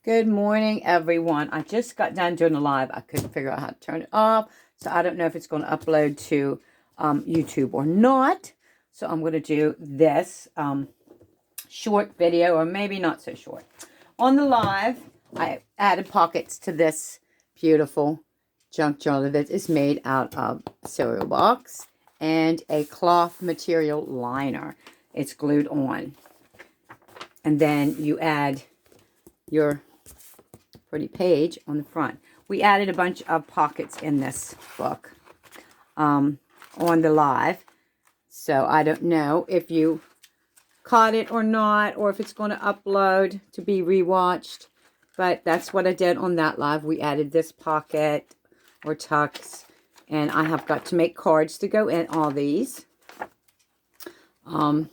Good morning, everyone. I just got done doing a live. I couldn't figure out how to turn it off, so I don't know if it's going to upload to YouTube or not. So I'm going to do this short video, or maybe not so short. On the live, I added pockets to this beautiful junk journal that is made out of a cereal box and a cloth material liner. It's glued on. And then you add your pretty page on the front. We added a bunch of pockets in this book on the live. So I don't know if you caught it or not, or if it's going to upload to be rewatched. But that's what I did on that live. We added this pocket or tucks. And I have got to make cards to go in all these. Ooh,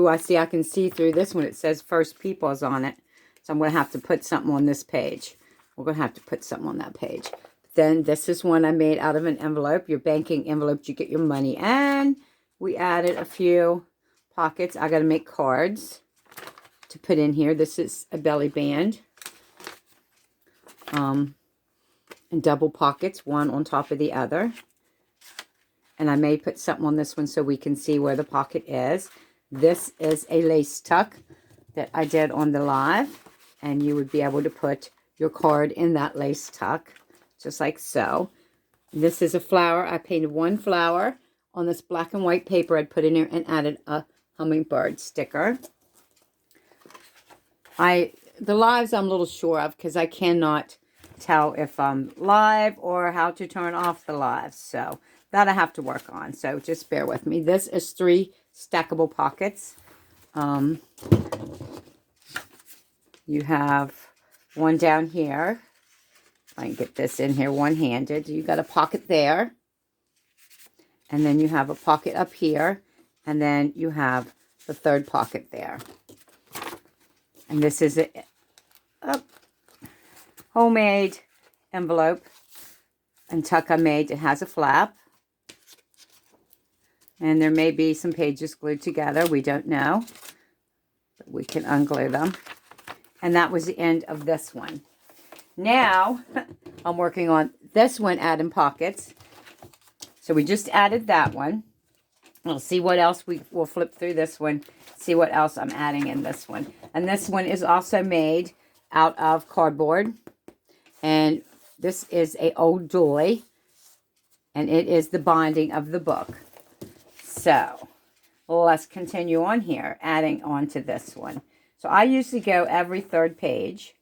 I see I can see through this one. It says First Peoples on it. So I'm going to have to put something on this page. We're going to have to put something on that page. Then this is one I made out of an envelope. Your banking envelope you get your money in. We added a few pockets. I got to make cards to put in here. This is a belly band. And double pockets, one on top of the other. And I may put something on this one so we can see where the pocket is. This is a lace tuck that I did on the live. And you would be able to put your card in that lace tuck, just like so. This is a flower. I painted one flower on this black and white paper I'd put in there and added a hummingbird sticker. The lives I'm a little sure of because I cannot tell if I'm live or how to turn off the lives. So that I have to work on. So just bear with me. This is 3 stackable pockets. You have one down here. I can get this in here one-handed. You got a pocket there. And then you have a pocket up here. And then you have the third pocket there. And this is a homemade envelope and tuck I made. It has a flap. And there may be some pages glued together. We don't know. But we can unglue them. And that was the end of this one. Now, I'm working on this one, adding pockets. So we just added that one. We'll see what else we'll flip through this one. See what else I'm adding in this one. And this one is also made out of cardboard. And this is an old doily. And it is the binding of the book. So, let's continue on here, adding on to this one. So I usually go every third page.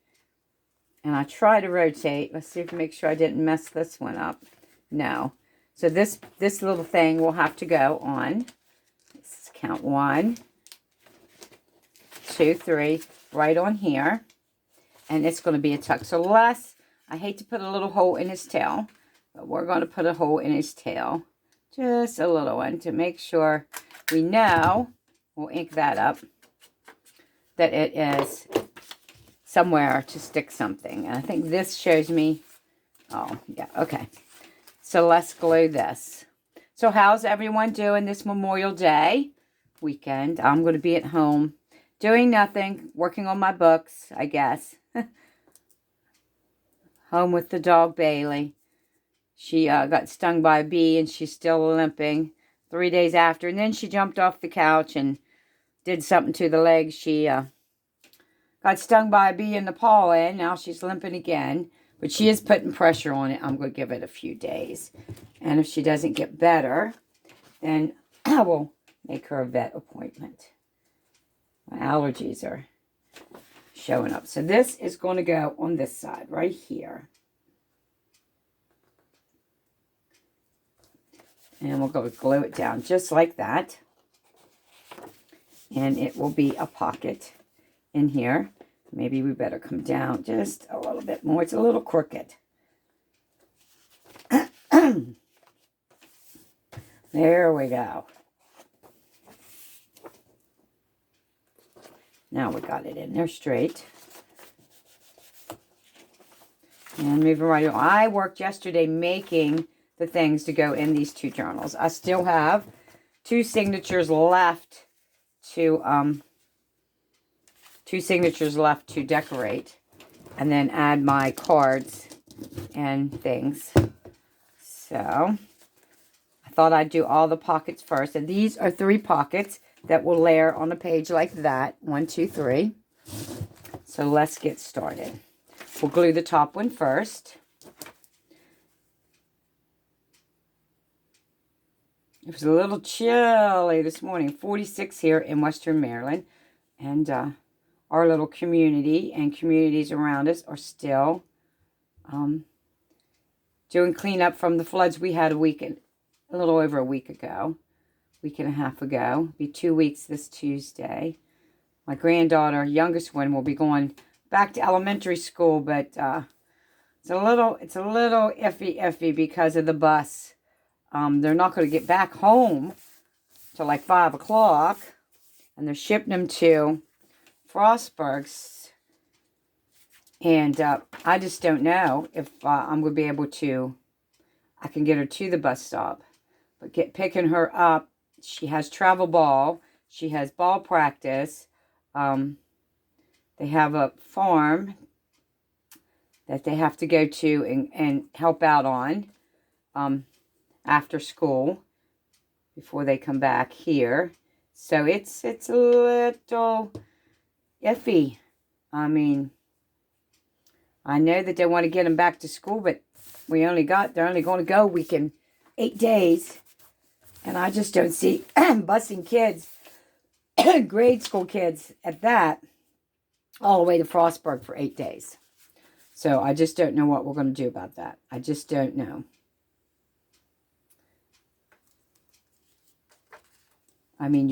And I try to rotate. Let's see if make sure I didn't mess this one up. No. So this little thing will have to go on. Let's count 1, 2, 3, right on here. And it's going to be a tuck. So I hate to put a little hole in his tail. But we're going to put a hole in his tail. Just a little one to make sure we know. We'll ink that up. That it is somewhere to stick something. And I think this shows me, oh, yeah, okay. So let's glue this. So how's everyone doing this Memorial Day weekend? I'm going to be at home doing nothing, working on my books, I guess. Home with the dog, Bailey. She got stung by a bee and she's still limping 3 days after. And then she jumped off the couch and did something to the leg. She got stung by a bee in the paw, and now she's limping again. But she is putting pressure on it. I'm going to give it a few days. And if she doesn't get better, then I will make her a vet appointment. My allergies are showing up. So this is going to go on this side right here. And we're going to glue it down just like that. And it will be a pocket in here. Maybe we better come down just a little bit more. It's a little crooked. There we go. Now we got it in there straight. And moving right on. I worked yesterday making the things to go in these 2 journals. I still have 2 signatures left to 2 signatures left to decorate. and then add my cards and things. So I thought I'd do all the pockets first. And these are 3 pockets that will layer on a page like that. 1, 2, 3. So let's get started. We'll glue the top one first. It was a little chilly this morning. 46 here in Western Maryland. And our little community and communities around us are still doing cleanup from the floods we had a little over a week ago. Week and a half ago. It'll be 2 weeks this Tuesday. My granddaughter, youngest one, will be going back to elementary school, but it's a little iffy because of the bus. They're not going to get back home till like 5 o'clock, and they're shipping them to Frostburg's. And I just don't know if I'm going to be able to. I can get her to the bus stop, but picking her up. She has travel ball. She has ball practice. They have a farm that they have to go to and help out on after school before they come back here. So it's a little iffy. I mean, I know that they want to get them back to school, but they're only going to go a week and 8 days. And I just don't see busing kids, grade school kids at that, all the way to Frostburg for 8 days. So I just don't know what we're going to do about that. I just don't know. I mean,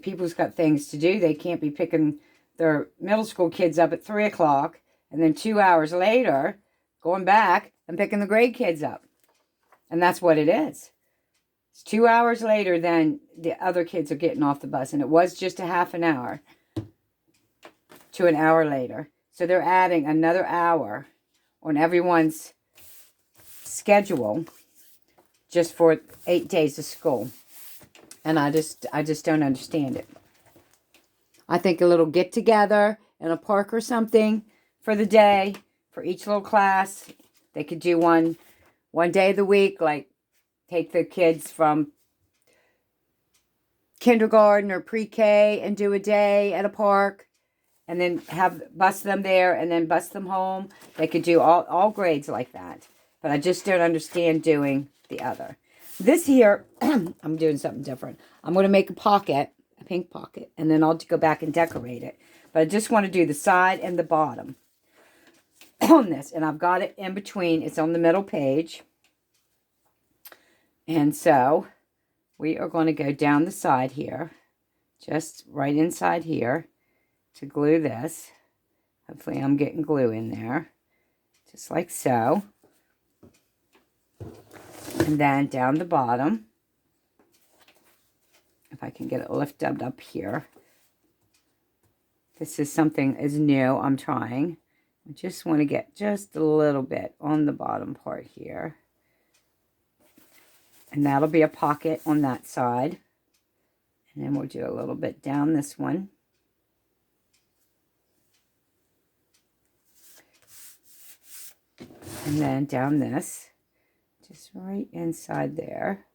people's got things to do. They can't be picking their middle school kids up at 3 o'clock and then 2 hours later going back and picking the grade kids up. And that's what it is. It's 2 hours later than the other kids are getting off the bus. And it was just a half an hour to an hour later. So they're adding another hour on everyone's schedule just for 8 days of school. And I just don't understand it. I think a little get together in a park or something for the day for each little class. They could do one day of the week, like take the kids from kindergarten or pre-K and do a day at a park, and then bus them there and then bus them home. They could do all grades like that. But I just don't understand doing the other. This here, I'm doing something different. I'm going to make a pink pocket, and then I'll go back and decorate it. But I just want to do the side and the bottom on this. And I've got it in between. It's on the middle page. And so we are going to go down the side here, just right inside here to glue this. Hopefully I'm getting glue in there, just like so. And then down the bottom, if I can get it lifted up here. This is something is new I'm trying. I just want to get just a little bit on the bottom part here. And that'll be a pocket on that side. And then we'll do a little bit down this one. And then down this. Just right inside there.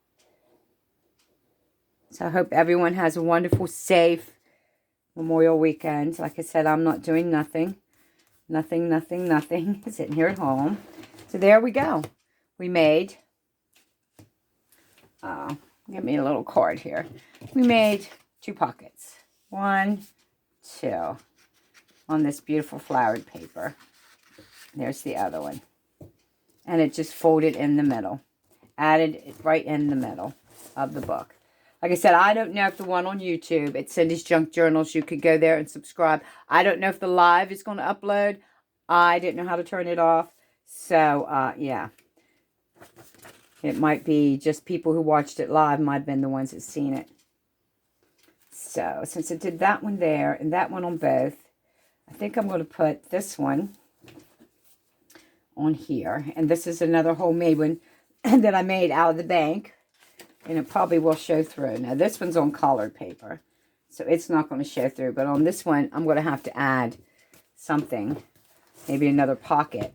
So I hope everyone has a wonderful, safe Memorial weekend. Like I said, I'm not doing nothing. Nothing. Sitting here at home. So there we go. We made... give me a little card here. We made 2 pockets. 1, 2. On this beautiful flowered paper. There's the other one. And it just folded in the middle. Added it right in the middle of the book. Like I said, I don't know if the one on YouTube, it's Cindy's Junk Journals, you could go there and subscribe. I don't know if the live is going to upload. I didn't know how to turn it off. So, yeah. It might be just people who watched it live might have been the ones that seen it. So, since I did that one there and that one on both, I think I'm going to put this one on here. And this is another homemade one that I made out of the bank. And it probably will show through. Now, this one's on colored paper, so it's not going to show through. But on this one, I'm going to have to add something Maybe another pocket.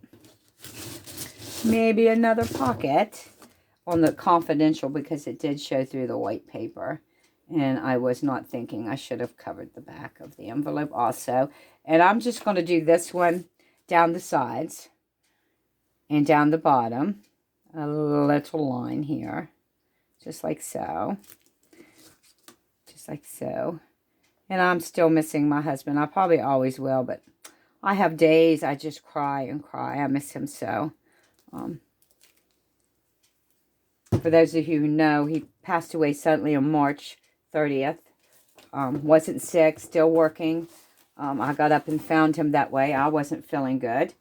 Maybe another pocket on the confidential, because it did show through the white paper. And I was not thinking I should have covered the back of the envelope also. And I'm just going to do this one down the sides and down the bottom. A little line here. Just like so. Just like so. And I'm still missing my husband. I probably always will, but I have days I just cry and cry. I miss him so. For those of you who know, he passed away suddenly on March 30th. Wasn't sick, still working. I got up and found him that way. I wasn't feeling good.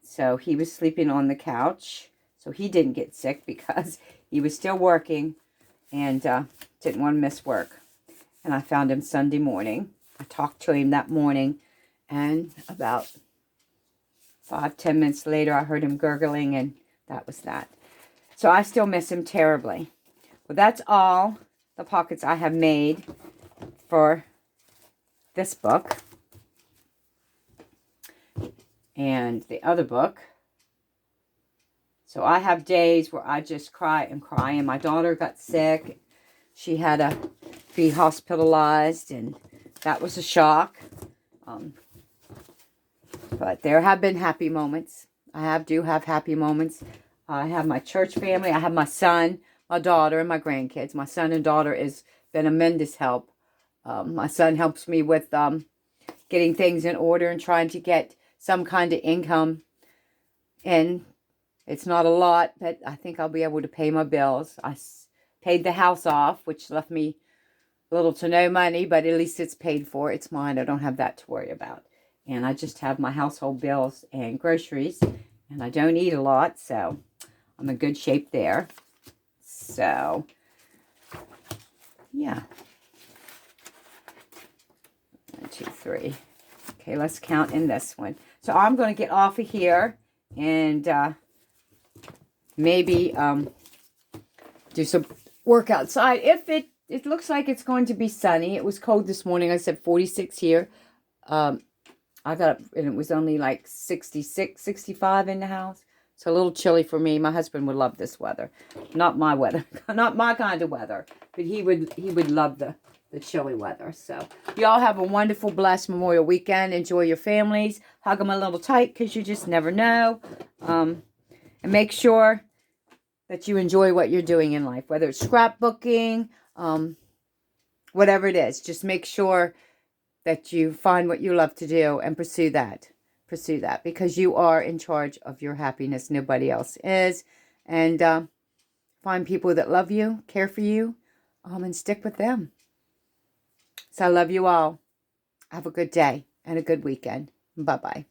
So he was sleeping on the couch. So he didn't get sick because he was still working and didn't want to miss work. And I found him Sunday morning. I talked to him that morning. And about 5-10 minutes later, I heard him gurgling, and that was that. So I still miss him terribly. Well, that's all the pockets I have made for this book. And the other book. So I have days where I just cry and cry. And my daughter got sick. She had to be hospitalized, and that was a shock. But there have been happy moments. I do have happy moments. I have my church family. I have my son, my daughter, and my grandkids. My son and daughter has been a tremendous help. My son helps me with getting things in order and trying to get some kind of income. And it's not a lot, but I think I'll be able to pay my bills. I paid the house off, which left me little to no money, but at least it's paid for. It's mine. I don't have that to worry about. And I just have my household bills and groceries. And I don't eat a lot, so I'm in good shape there. So, yeah. 1, 2, 3. Okay, let's count in this one. So I'm going to get off of here and maybe do some work outside. If it looks like it's going to be sunny. It was cold this morning. I said 46 here. I got up and it was only like 66, 65 in the house. So a little chilly for me. My husband would love this weather. Not my weather. Not my kind of weather. But he would love the chilly weather. So y'all have a wonderful, blessed Memorial weekend. Enjoy your families. Hug them a little tight because you just never know. And make sure that you enjoy what you're doing in life. Whether it's scrapbooking, whatever it is. Just make sure that you find what you love to do and pursue that. Pursue that because you are in charge of your happiness. Nobody else is. And find people that love you, care for you, and stick with them. So I love you all. Have a good day and a good weekend. Bye-bye.